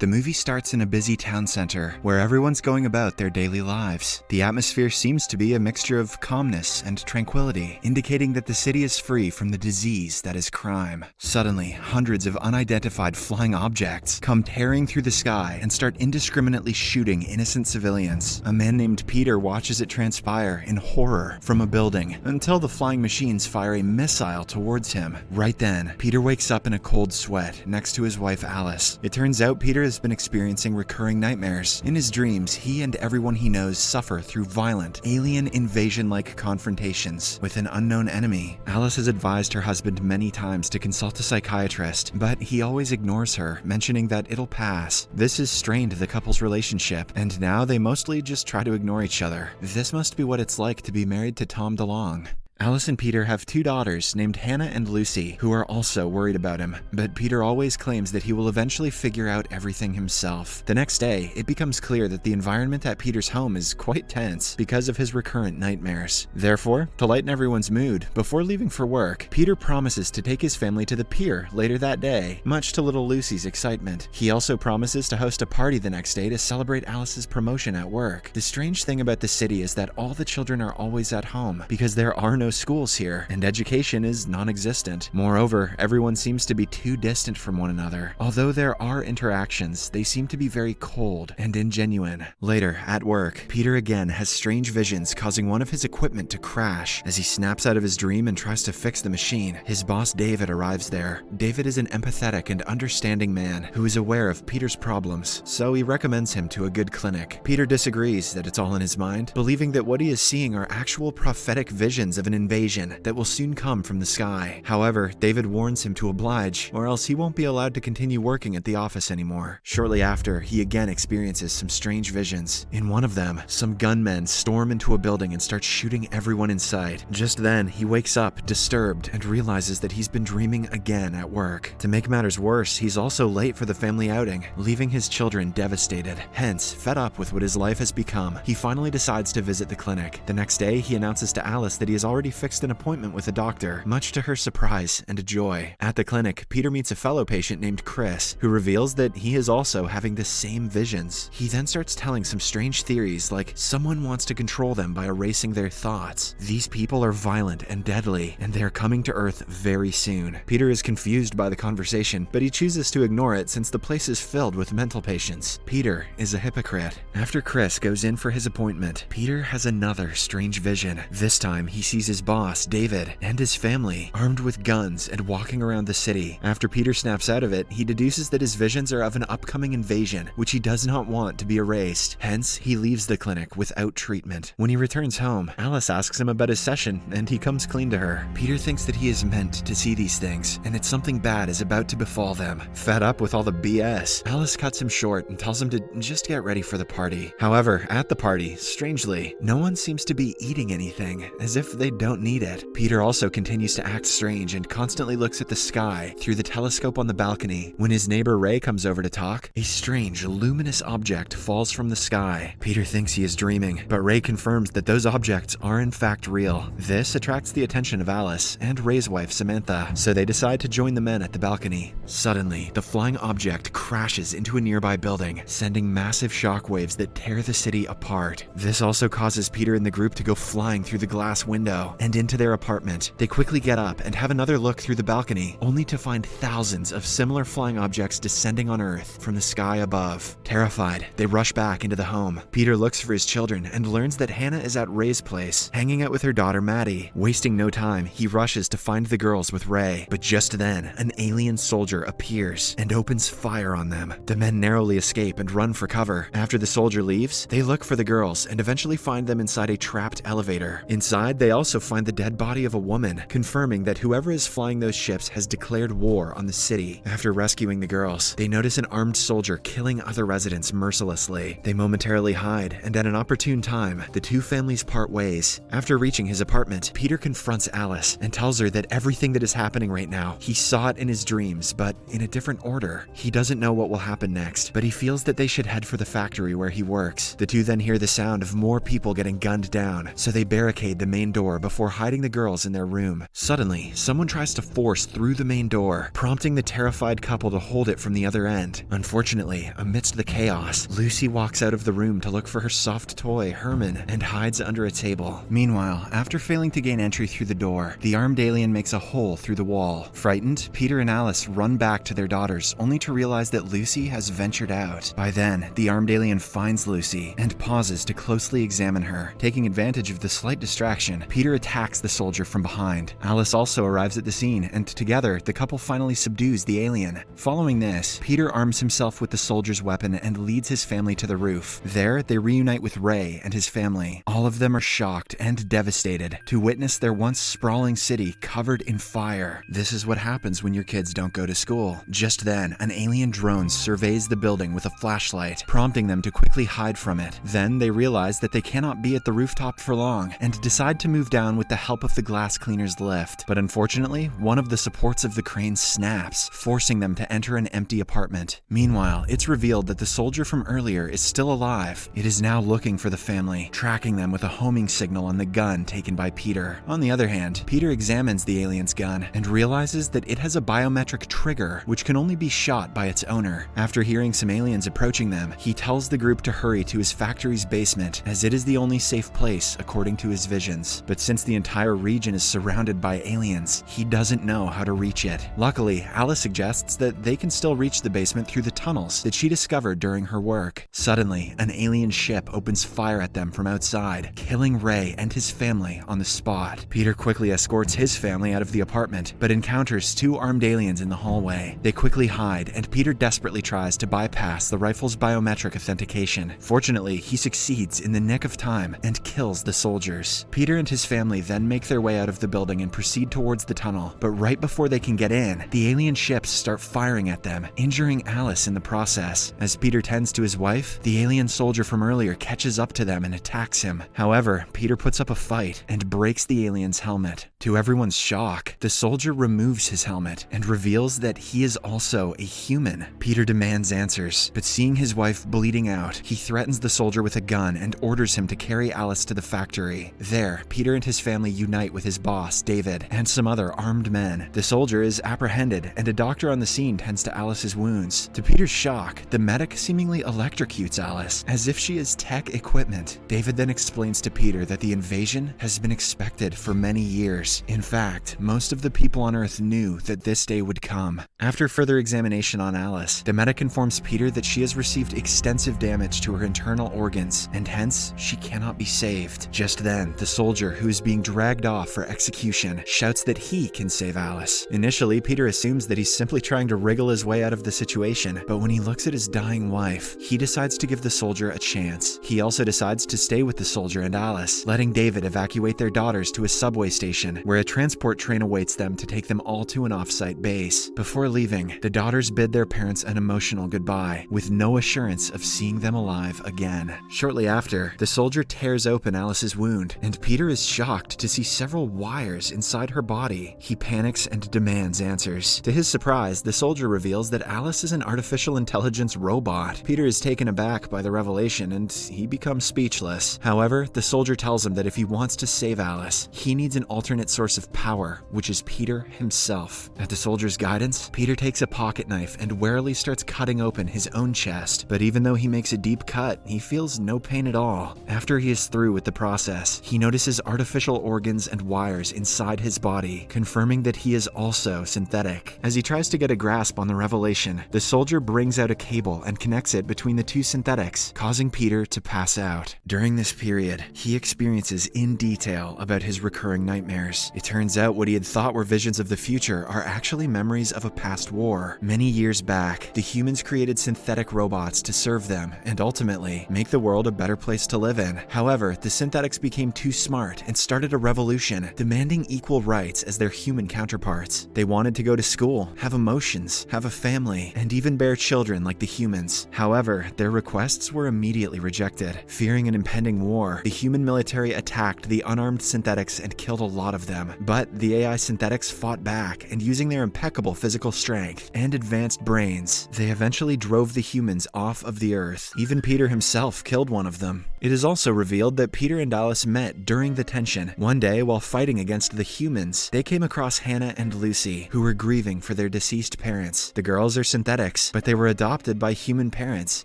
The movie starts in a busy town center where everyone's going about their daily lives. The atmosphere seems to be a mixture of calmness and tranquility, indicating that the city is free from the disease that is crime. Suddenly, hundreds of unidentified flying objects come tearing through the sky and start indiscriminately shooting innocent civilians. A man named Peter watches it transpire in horror from a building until the flying machines fire a missile towards him. Right then, Peter wakes up in a cold sweat next to his wife Alice. It turns out Peter has been experiencing recurring nightmares. In his dreams, he and everyone he knows suffer through violent, alien invasion-like confrontations with an unknown enemy. Alice has advised her husband many times to consult a psychiatrist, but he always ignores her, mentioning that it'll pass. This has strained the couple's relationship, and now they mostly just try to ignore each other. This must be what it's like to be married to Tom DeLonge. Alice and Peter have two daughters named Hannah and Lucy, who are also worried about him, but Peter always claims that he will eventually figure out everything himself. The next day, it becomes clear that the environment at Peter's home is quite tense because of his recurrent nightmares. Therefore, to lighten everyone's mood, before leaving for work, Peter promises to take his family to the pier later that day, much to little Lucy's excitement. He also promises to host a party the next day to celebrate Alice's promotion at work. The strange thing about the city is that all the children are always at home, because there are no schools here, and education is non-existent. Moreover, everyone seems to be too distant from one another. Although there are interactions, they seem to be very cold and ingenuine. Later, at work, Peter again has strange visions causing one of his equipment to crash. As he snaps out of his dream and tries to fix the machine, his boss David arrives there. David is an empathetic and understanding man who is aware of Peter's problems, so he recommends him to a good clinic. Peter disagrees that it's all in his mind, believing that what he is seeing are actual prophetic visions of an invasion that will soon come from the sky. However, David warns him to oblige, or else he won't be allowed to continue working at the office anymore. Shortly after, he again experiences some strange visions. In one of them, some gunmen storm into a building and start shooting everyone in sight. Just then, he wakes up, disturbed, and realizes that he's been dreaming again at work. To make matters worse, he's also late for the family outing, leaving his children devastated. Hence, fed up with what his life has become, he finally decides to visit the clinic. The next day, he announces to Alice that he has already fixed an appointment with a doctor, much to her surprise and joy. At the clinic, Peter meets a fellow patient named Chris, who reveals that he is also having the same visions. He then starts telling some strange theories like someone wants to control them by erasing their thoughts. These people are violent and deadly, and they are coming to Earth very soon. Peter is confused by the conversation, but he chooses to ignore it since the place is filled with mental patients. Peter is a hypocrite. After Chris goes in for his appointment, Peter has another strange vision. This time, he sees his boss, David, and his family armed with guns and walking around the city. After Peter snaps out of it, he deduces that his visions are of an upcoming invasion, which he does not want to be erased. Hence, he leaves the clinic without treatment. When he returns home, Alice asks him about his session, and he comes clean to her. Peter thinks that he is meant to see these things, and that something bad is about to befall them. Fed up with all the BS, Alice cuts him short and tells him to just get ready for the party. However, at the party, strangely, no one seems to be eating anything, as if they don't need it. Peter also continues to act strange and constantly looks at the sky through the telescope on the balcony. When his neighbor Ray comes over to talk, a strange, luminous object falls from the sky. Peter thinks he is dreaming, but Ray confirms that those objects are in fact real. This attracts the attention of Alice and Ray's wife Samantha, so they decide to join the men at the balcony. Suddenly, the flying object crashes into a nearby building, sending massive shockwaves that tear the city apart. This also causes Peter and the group to go flying through the glass window and into their apartment. They quickly get up and have another look through the balcony, only to find thousands of similar flying objects descending on Earth from the sky above. Terrified, they rush back into the home. Peter looks for his children and learns that Hannah is at Ray's place, hanging out with her daughter Maddie. Wasting no time, he rushes to find the girls with Ray, but just then, an alien soldier appears and opens fire on them. The men narrowly escape and run for cover. After the soldier leaves, they look for the girls and eventually find them inside a trapped elevator. Inside, they also find the dead body of a woman, confirming that whoever is flying those ships has declared war on the city. After rescuing the girls, they notice an armed soldier killing other residents mercilessly. They momentarily hide, and at an opportune time, the two families part ways. After reaching his apartment, Peter confronts Alice and tells her that everything that is happening right now, he saw it in his dreams, but in a different order. He doesn't know what will happen next, but he feels that they should head for the factory where he works. The two then hear the sound of more people getting gunned down, so they barricade the main door before before hiding the girls in their room. Suddenly, someone tries to force through the main door, prompting the terrified couple to hold it from the other end. Unfortunately, amidst the chaos, Lucy walks out of the room to look for her soft toy, Herman, and hides under a table. Meanwhile, after failing to gain entry through the door, the armed alien makes a hole through the wall. Frightened, Peter and Alice run back to their daughters, only to realize that Lucy has ventured out. By then, the armed alien finds Lucy and pauses to closely examine her. Taking advantage of the slight distraction, Peter attacks the soldier from behind. Alice also arrives at the scene, and together, the couple finally subdues the alien. Following this, Peter arms himself with the soldier's weapon and leads his family to the roof. There, they reunite with Ray and his family. All of them are shocked and devastated to witness their once sprawling city covered in fire. This is what happens when your kids don't go to school. Just then, an alien drone surveys the building with a flashlight, prompting them to quickly hide from it. Then they realize that they cannot be at the rooftop for long and decide to move down with the help of the glass cleaner's lift. But unfortunately, one of the supports of the crane snaps, forcing them to enter an empty apartment. Meanwhile, it's revealed that the soldier from earlier is still alive. It is now looking for the family, tracking them with a homing signal on the gun taken by Peter. On the other hand, Peter examines the alien's gun and realizes that it has a biometric trigger which can only be shot by its owner. After hearing some aliens approaching them, he tells the group to hurry to his factory's basement, as it is the only safe place according to his visions. But since the entire region is surrounded by aliens, he doesn't know how to reach it. Luckily, Alice suggests that they can still reach the basement through the tunnels that she discovered during her work. Suddenly, an alien ship opens fire at them from outside, killing Ray and his family on the spot. Peter quickly escorts his family out of the apartment, but encounters two armed aliens in the hallway. They quickly hide, and Peter desperately tries to bypass the rifle's biometric authentication. Fortunately, he succeeds in the nick of time and kills the soldiers. Peter and his family then make their way out of the building and proceed towards the tunnel, but right before they can get in, the alien ships start firing at them, injuring Alice in the process. As Peter tends to his wife, the alien soldier from earlier catches up to them and attacks him. However, Peter puts up a fight and breaks the alien's helmet. To everyone's shock, the soldier removes his helmet and reveals that he is also a human. Peter demands answers, but seeing his wife bleeding out, he threatens the soldier with a gun and orders him to carry Alice to the factory. There, Peter and his family unite with his boss, David, and some other armed men. The soldier is apprehended, and a doctor on the scene tends to Alice's wounds. To Peter's shock, the medic seemingly electrocutes Alice, as if she is tech equipment. David then explains to Peter that the invasion has been expected for many years. In fact, most of the people on Earth knew that this day would come. After further examination on Alice, the medic informs Peter that she has received extensive damage to her internal organs, and hence, she cannot be saved. Just then, the soldier, who is being dragged off for execution, shouts that he can save Alice. Initially, Peter assumes that he's simply trying to wriggle his way out of the situation, but when he looks at his dying wife, he decides to give the soldier a chance. He also decides to stay with the soldier and Alice, letting David evacuate their daughters to a subway station, where a transport train awaits them to take them all to an off-site base. Before leaving, the daughters bid their parents an emotional goodbye, with no assurance of seeing them alive again. Shortly after, the soldier tears open Alice's wound, and Peter is shocked to see several wires inside her body. He panics and demands answers. To his surprise, the soldier reveals that Alice is an artificial intelligence robot. Peter is taken aback by the revelation, and he becomes speechless. However, the soldier tells him that if he wants to save Alice, he needs an alternate source of power, which is Peter himself. At the soldier's guidance, Peter takes a pocket knife and warily starts cutting open his own chest, but even though he makes a deep cut, he feels no pain at all. After he is through with the process, he notices artificial organs and wires inside his body, confirming that he is also synthetic. As he tries to get a grasp on the revelation, the soldier brings out a cable and connects it between the two synthetics, causing Peter to pass out. During this period, he experiences in detail about his recurring nightmares. It turns out what he had thought were visions of the future are actually memories of a past war. Many years back, the humans created synthetic robots to serve them and ultimately make the world a better place to live in. However, the synthetics became too smart and started a revolution, demanding equal rights as their human counterparts. They wanted to go to school, have emotions, have a family, and even bear children like the humans. However, their requests were immediately rejected. Fearing an impending war, the human military attacked the unarmed synthetics and killed a lot of them. But the AI synthetics fought back, and using their impeccable physical strength and advanced brains, they eventually drove the humans off of the Earth. Even Peter himself killed one of them. It is also revealed that Peter and Alice met during the tension Extinction. One day, while fighting against the humans, they came across Hannah and Lucy, who were grieving for their deceased parents. The girls are synthetics, but they were adopted by human parents,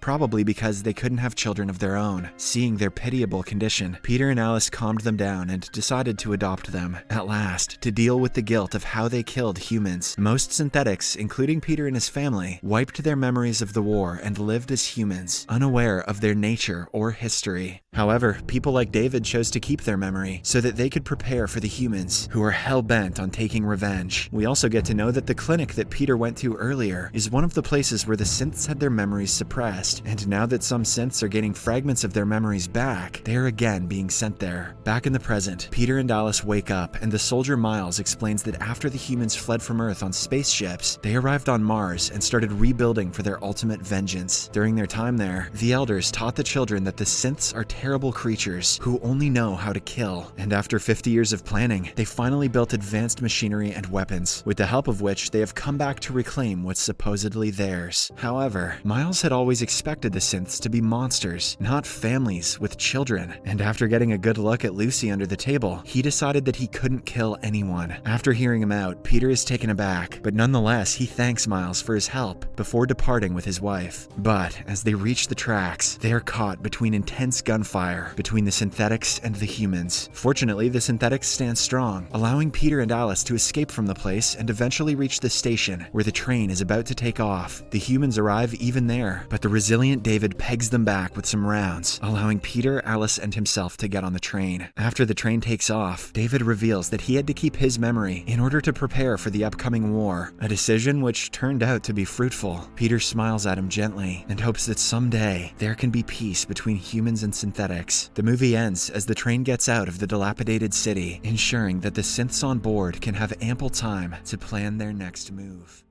probably because they couldn't have children of their own. Seeing their pitiable condition, Peter and Alice calmed them down and decided to adopt them, at last, to deal with the guilt of how they killed humans. Most synthetics, including Peter and his family, wiped their memories of the war and lived as humans, unaware of their nature or history. However, people like David chose to keep their memory so that they could prepare for the humans, who are hell-bent on taking revenge. We also get to know that the clinic that Peter went to earlier is one of the places where the synths had their memories suppressed, and now that some synths are getting fragments of their memories back, they are again being sent there. Back in the present, Peter and Alice wake up, and the soldier Miles explains that after the humans fled from Earth on spaceships, they arrived on Mars and started rebuilding for their ultimate vengeance. During their time there, the elders taught the children that the synths are terrible creatures who only know how to kill, and after 50 years of planning, they finally built advanced machinery and weapons, with the help of which they have come back to reclaim what's supposedly theirs. However, Miles had always expected the synths to be monsters, not families with children, and after getting a good look at Lucy under the table, he decided that he couldn't kill anyone. After hearing him out, Peter is taken aback, but nonetheless, he thanks Miles for his help before departing with his wife. But as they reach the tracks, they are caught between intense gunfire between the synthetics and the humans. Fortunately, the synthetics stand strong, allowing Peter and Alice to escape from the place and eventually reach the station where the train is about to take off. The humans arrive even there, but the resilient David pegs them back with some rounds, allowing Peter, Alice, and himself to get on the train. After the train takes off, David reveals that he had to keep his memory in order to prepare for the upcoming war, a decision which turned out to be fruitful. Peter smiles at him gently and hopes that someday there can be peace between humans and synthetics. The movie ends as the train gets out of the dilapidated city, ensuring that the synths on board can have ample time to plan their next move.